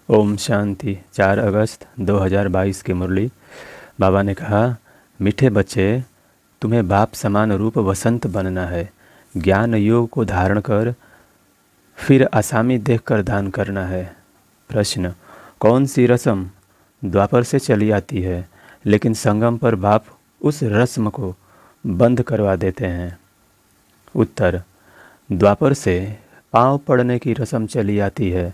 ओम शांति। 4 अगस्त 2022 की मुरली। बाबा ने कहा, मीठे बच्चे, तुम्हें बाप समान रूप वसंत बनना है। ज्ञान योग को धारण कर फिर आसामी देखकर दान करना है। प्रश्न, कौन सी रस्म द्वापर से चली आती है लेकिन संगम पर बाप उस रस्म को बंद करवा देते हैं? उत्तर, द्वापर से पाँव पड़ने की रस्म चली आती है।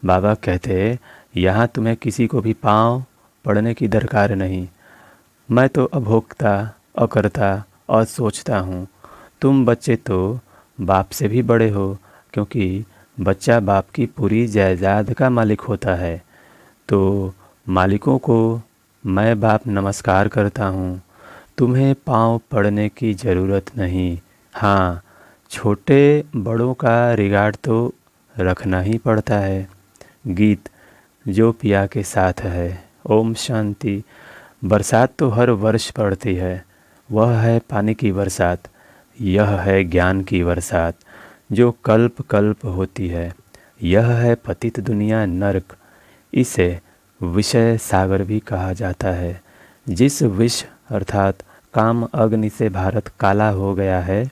बाबा कहते, यहाँ तुम्हें किसी को भी पाँव पड़ने की दरकार नहीं। मैं तो अभोक्ता, अकर्ता और सोचता हूँ। तुम बच्चे तो बाप से भी बड़े हो, क्योंकि बच्चा बाप की पूरी जायदाद का मालिक होता है। तो मालिकों को मैं बाप नमस्कार करता हूँ। तुम्हें पाँव पड़ने की ज़रूरत नहीं। हाँ, छोटे बड़ों का रिगार्ड तो रखना ही पड़ता है। गीत जो पिया के साथ है। ओम शांति। बरसात तो हर वर्ष पड़ती है, वह है पानी की बरसात। यह है ज्ञान की बरसात जो कल्प कल्प होती है। यह है पतित दुनिया नरक। इसे विषय सागर भी कहा जाता है। जिस विष अर्थात काम अग्नि से भारत काला हो गया है,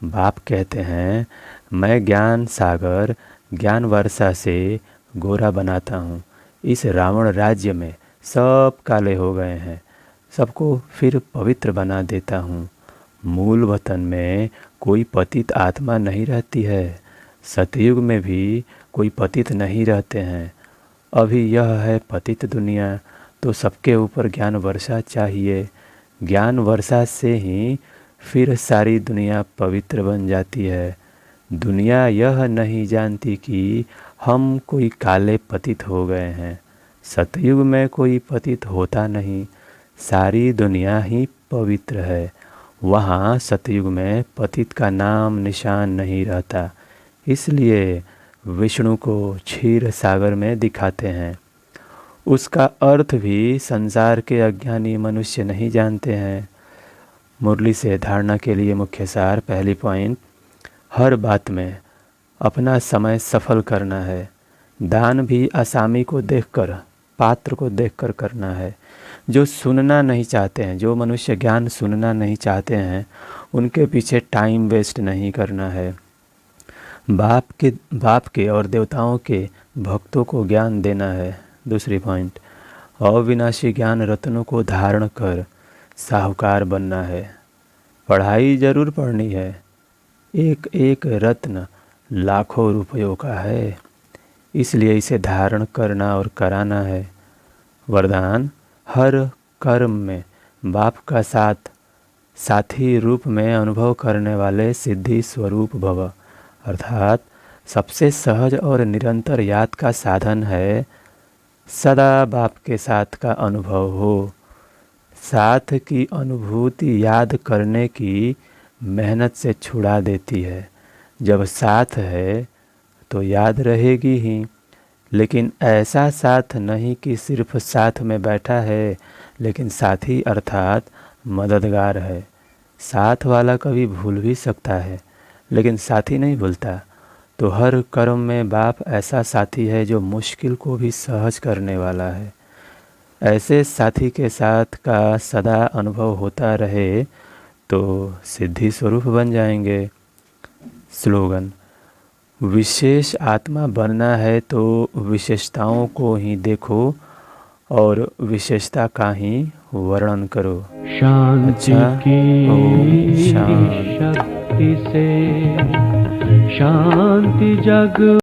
बाप कहते हैं, मैं ज्ञान सागर ज्ञान वर्षा से गोरा बनाता हूँ। इस रावण राज्य में सब काले हो गए हैं, सबको फिर पवित्र बना देता हूँ। मूल वतन में कोई पतित आत्मा नहीं रहती है। सतयुग में भी कोई पतित नहीं रहते हैं। अभी यह है पतित दुनिया, तो सबके ऊपर ज्ञान वर्षा चाहिए। ज्ञान वर्षा से ही फिर सारी दुनिया पवित्र बन जाती है। दुनिया यह नहीं जानती कि हम कोई काले पतित हो गए हैं। सतयुग में कोई पतित होता नहीं, सारी दुनिया ही पवित्र है। वहाँ सतयुग में पतित का नाम निशान नहीं रहता। इसलिए विष्णु को क्षीर सागर में दिखाते हैं। उसका अर्थ भी संसार के अज्ञानी मनुष्य नहीं जानते हैं। मुरली से धारणा के लिए मुख्य सार। पहली पॉइंट, हर बात में अपना समय सफल करना है। दान भी आसामी को देखकर, पात्र को देखकर करना है। जो सुनना नहीं चाहते हैं, जो मनुष्य ज्ञान सुनना नहीं चाहते हैं, उनके पीछे टाइम वेस्ट नहीं करना है। बाप के और देवताओं के भक्तों को ज्ञान देना है। दूसरी पॉइंट, अविनाशी ज्ञान रत्नों को धारण कर साहूकार बनना है। पढ़ाई जरूर पढ़नी है। एक एक रत्न लाखों रुपयों का है, इसलिए इसे धारण करना और कराना है। वरदान, हर कर्म में बाप का साथी रूप में अनुभव करने वाले सिद्धि स्वरूप भव। अर्थात सबसे सहज और निरंतर याद का साधन है सदा बाप के साथ का अनुभव हो। साथ की अनुभूति याद करने की मेहनत से छुड़ा देती है। जब साथ है तो याद रहेगी ही, लेकिन ऐसा साथ नहीं कि सिर्फ साथ में बैठा है, लेकिन साथी अर्थात मददगार है। साथ वाला कभी भूल भी सकता है, लेकिन साथी नहीं भूलता। तो हर कर्म में बाप ऐसा साथी है जो मुश्किल को भी सहज करने वाला है। ऐसे साथी के साथ का सदा अनुभव होता रहे तो सिद्धि स्वरूप बन जाएंगे। स्लोगन, विशेष आत्मा बनना है तो विशेषताओं को ही देखो और विशेषता का ही वर्णन करो। शांति की शक्ति से शांति जग